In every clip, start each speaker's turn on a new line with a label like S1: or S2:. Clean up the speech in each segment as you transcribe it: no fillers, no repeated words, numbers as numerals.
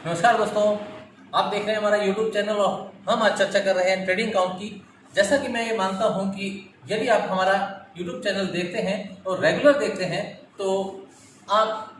S1: नमस्कार दोस्तों, आप देख रहे हैं हमारा YouTube चैनल और हम आज चर्चा कर रहे हैं ट्रेडिंग अकाउंट की। जैसा कि मैं ये मानता हूं कि यदि आप हमारा YouTube चैनल देखते हैं और रेगुलर देखते हैं तो आप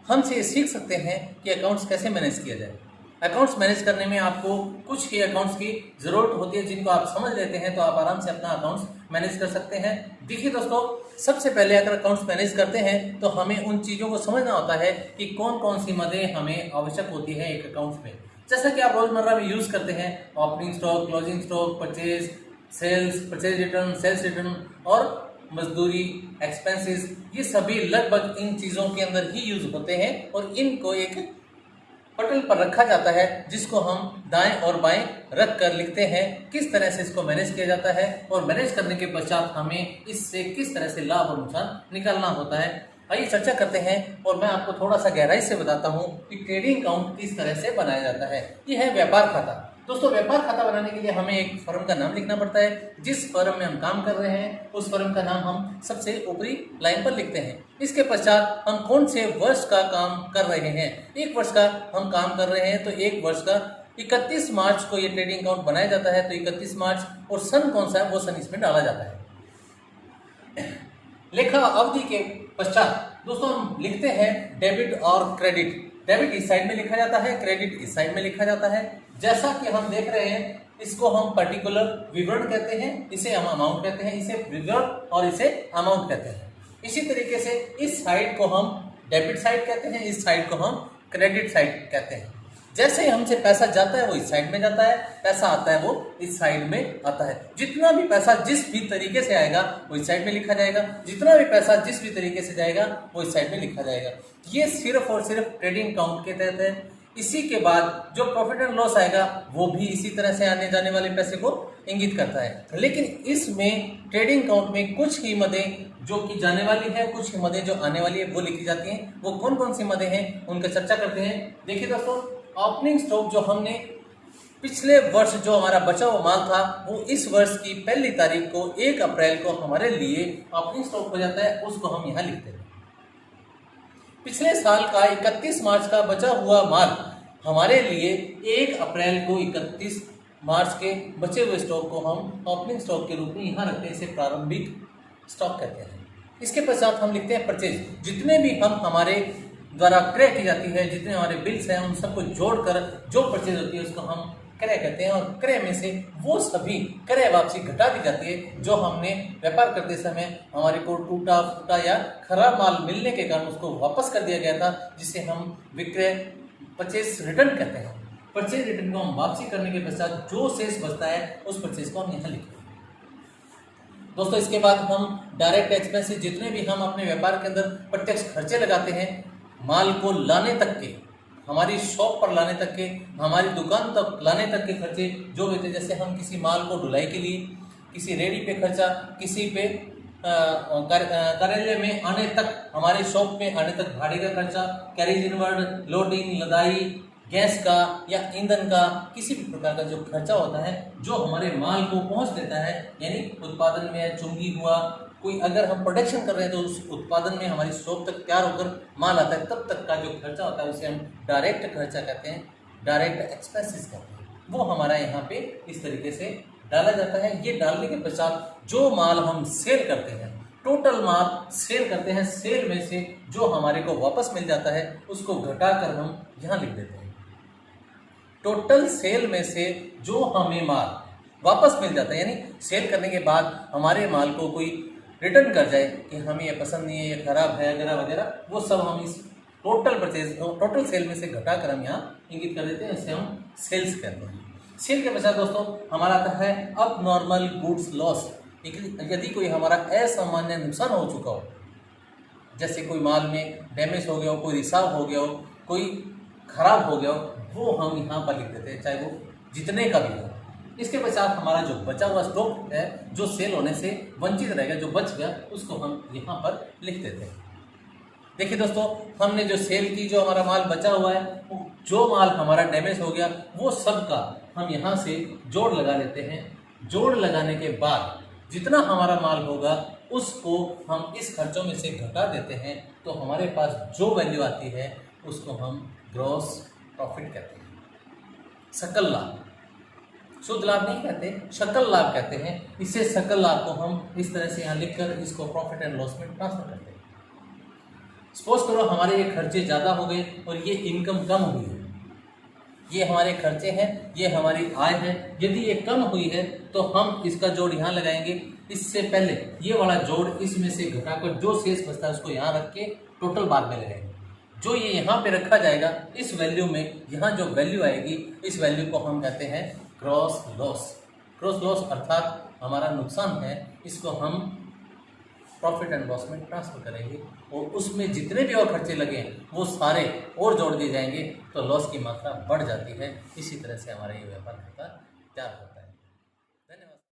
S1: हमसे सीख सकते हैं कि अकाउंट्स कैसे मैनेज किया जाए। अकाउंट्स मैनेज करने में आपको कुछ ही अकाउंट्स की ज़रूरत होती है, जिनको आप समझ लेते हैं तो आप आराम से अपना अकाउंट्स मैनेज कर सकते हैं। देखिए दोस्तों, सबसे पहले अगर अकाउंट्स मैनेज करते हैं तो हमें उन चीज़ों को समझना होता है कि कौन कौन सी मदें हमें आवश्यक होती है एक अकाउंट्स में। जैसा कि आप रोजमर्रा में यूज़ करते हैं, opening stock, closing stock, purchase, sales, purchase return, sales return और मजदूरी, एक्सपेंसेस, ये सभी लगभग इन चीज़ों के अंदर ही यूज होते हैं और इनको एक पटल पर रखा जाता है जिसको हम दाएं और बाएं रख कर लिखते हैं किस तरह से इसको मैनेज किया जाता है और मैनेज करने के पश्चात हमें इससे किस तरह से लाभ और नुकसान निकालना होता है। आइए चर्चा करते हैं और मैं आपको थोड़ा सा गहराई से बताता हूं कि ट्रेडिंग अकाउंट किस तरह से बनाया जाता है। यह है व्यापार खाता। दोस्तों, व्यापार खाता बनाने के लिए हमें एक फर्म का नाम लिखना पड़ता है। जिस फर्म में हम काम कर रहे हैं उस फर्म का नाम हम सबसे ऊपरी लाइन पर लिखते हैं। इसके पश्चात हम कौन से वर्ष का काम कर रहे हैं। एक वर्ष का हम काम कर रहे हैं तो एक वर्ष का 31 मार्च को ये ट्रेडिंग अकाउंट बनाया जाता है। तो 31 मार्च और सन कौन सा है वो सन इसमें डाला जाता है। लेखा अवधि के पश्चात दोस्तों हम लिखते हैं डेबिट और क्रेडिट। डेबिट इस साइड में लिखा जाता है, क्रेडिट इस साइड में लिखा जाता है। जैसा कि हम देख रहे हैं, इसको हम पर्टिकुलर विवरण कहते हैं, इसे हम अमाउंट कहते हैं, इसे विवरण और इसे अमाउंट कहते हैं। इसी तरीके से इस साइड को हम डेबिट साइड कहते हैं, इस साइड को हम क्रेडिट साइड कहते हैं। जैसे ही हमसे पैसा जाता है वो इस साइड में जाता है, पैसा आता है वो इस साइड में आता है। जितना भी पैसा जिस भी तरीके से आएगा वो इस साइड में लिखा जाएगा, जितना भी पैसा जिस भी तरीके से जाएगा वो इस साइड में लिखा जाएगा। ये सिर्फ और सिर्फ ट्रेडिंग अकाउंट के तहत है। इसी के बाद जो प्रॉफिट एंड लॉस आएगा वो भी इसी तरह से आने जाने वाले पैसे को इंगित करता है। लेकिन इसमें ट्रेडिंग अकाउंट में कुछ ही मदें जो कि जाने वाली है, कुछ ही मदें जो आने वाली है वो लिखी जाती हैं। वो कौन कौन सी मदें हैं उनका चर्चा करते हैं। देखिए दोस्तों, ओपनिंग स्टॉक जो हमने पिछले वर्ष जो हमारा बचा हुआ माल था वो इस वर्ष की पहली तारीख को 1 अप्रैल को हमारे लिए ओपनिंग स्टॉक हो जाता है, उसको हम यहाँ लिखते हैं। पिछले साल का 31 मार्च का बचा हुआ माल हमारे लिए 1 अप्रैल को 31 मार्च के बचे हुए स्टॉक को हम ओपनिंग स्टॉक के रूप में यहाँ रखते हैं। इसे प्रारंभिक स्टॉक कहते हैं। इसके पश्चात हम लिखते हैं परचेज। जितने भी हम हमारे द्वारा क्रय की जाती है, जितने हमारे बिल्स हैं उन सबको जोड़कर जो परचेज होती है उसको हम क्रय कहते हैं। और क्रय में से वो सभी क्रय वापसी घटा दी जाती है जो हमने व्यापार करते समय हमारे को टूटा फूटा या खराब माल मिलने के कारण उसको वापस कर दिया गया था, जिसे हम विक्रय परचेज रिटर्न कहते हैं। परचेज रिटर्न को हम वापसी करने के पश्चात जो शेष बचता है उस परचेज को हम यहाँ लिखते हैं। दोस्तों, इसके बाद हम डायरेक्ट एक्सपेंसेस, जितने भी हम अपने व्यापार के अंदर प्रत्यक्ष खर्चे लगाते हैं, माल को लाने तक के, हमारी शॉप पर लाने तक के, हमारी दुकान तक लाने तक के खर्चे जो होते हैं। जैसे हम किसी माल को ढुलाई के लिए, किसी रेडी पे खर्चा, किसी पे कार्यालय में आने तक, हमारे शॉप में आने तक भाड़े का खर्चा, कैरेज इनवर्ड, लोडिंग, लदाई, गैस का या ईंधन का, किसी भी प्रकार का जो खर्चा होता है जो हमारे माल को पहुंच देता है, यानी उत्पादन में चुंगी हुआ, कोई अगर हम प्रोडक्शन कर रहे हैं तो उस उत्पादन में हमारी शॉप तक तैयार होकर माल आता है, तब तक का जो खर्चा होता है उसे हम डायरेक्ट खर्चा कहते हैं, डायरेक्ट एक्सपेंसेस कहते हैं। वो हमारा यहाँ पे इस तरीके से डाला जाता है। ये डालने के पश्चात जो माल हम सेल करते हैं, टोटल माल सेल करते हैं, सेल में से जो हमारे को वापस मिल जाता है उसको घटाकर हम यहाँ लिख देते हैं। टोटल सेल में से जो हमें माल वापस मिल जाता है, यानी सेल करने के बाद हमारे माल को कोई रिटर्न कर जाए कि हमें ये पसंद नहीं है, ये खराब है वगैरह वगैरह, वो सब हम इस टोटल सेल में से घटाकर हम यहाँ इंगित कर देते हैं। इसे हम सेल्स कहते हैं। सेल के पश्चात दोस्तों हमारा आता है अब नॉर्मल गुड्स लॉस। यदि कोई हमारा असामान्य नुकसान हो चुका हो, जैसे कोई माल में डैमेज हो गया हो, कोई रिसाव हो गया हो, कोई खराब हो गया हो, वो हम यहाँ पर लिख देते हैं, चाहे वो जितने का भी हो। इसके पश्चात हमारा जो बचा हुआ स्टॉक है, जो सेल होने से वंचित रहेगा, जो बच गया, उसको हम यहाँ पर लिख देते हैं। देखिए दोस्तों, हमने जो सेल की, जो हमारा माल बचा हुआ है, जो माल हमारा डैमेज हो गया, वो सब का हम यहाँ से जोड़ लगा लेते हैं। जोड़ लगाने के बाद जितना हमारा माल होगा उसको हम इस खर्चों में से घटा देते हैं, तो हमारे पास जो वैल्यू आती है उसको हम ग्रॉस प्रॉफिट कहते हैं, सकल लाभ। शुद्ध लाभ नहीं कहते, सकल लाभ कहते हैं। इससे सकल लाभ को हम इस तरह से यहाँ लिखकर इसको प्रॉफिट एंड लॉस में ट्रांसफर करते हैं। सपोज करो हमारे ये खर्चे ज़्यादा हो गए और ये इनकम कम हुई है, ये हमारे खर्चे हैं, ये हमारी आय है। यदि ये कम हुई है तो हम इसका जोड़ यहाँ लगाएंगे। इससे पहले ये वाला जोड़ इसमें से घटाकर जो शेष बचता है उसको यहाँ रख के टोटल बाद में लगाएंगे। जो ये यहाँ पे रखा जाएगा इस वैल्यू में, यहाँ जो वैल्यू आएगी इस वैल्यू को हम कहते हैं ग्रॉस लॉस। ग्रॉस लॉस अर्थात हमारा नुकसान है, इसको हम प्रॉफिट एंड लॉस में ट्रांसफर करेंगे और उसमें जितने भी और खर्चे लगे वो सारे और जोड़ दिए जाएंगे तो लॉस की मात्रा बढ़ जाती है। इसी तरह से हमारा ये व्यापार खाता तैयार होता है।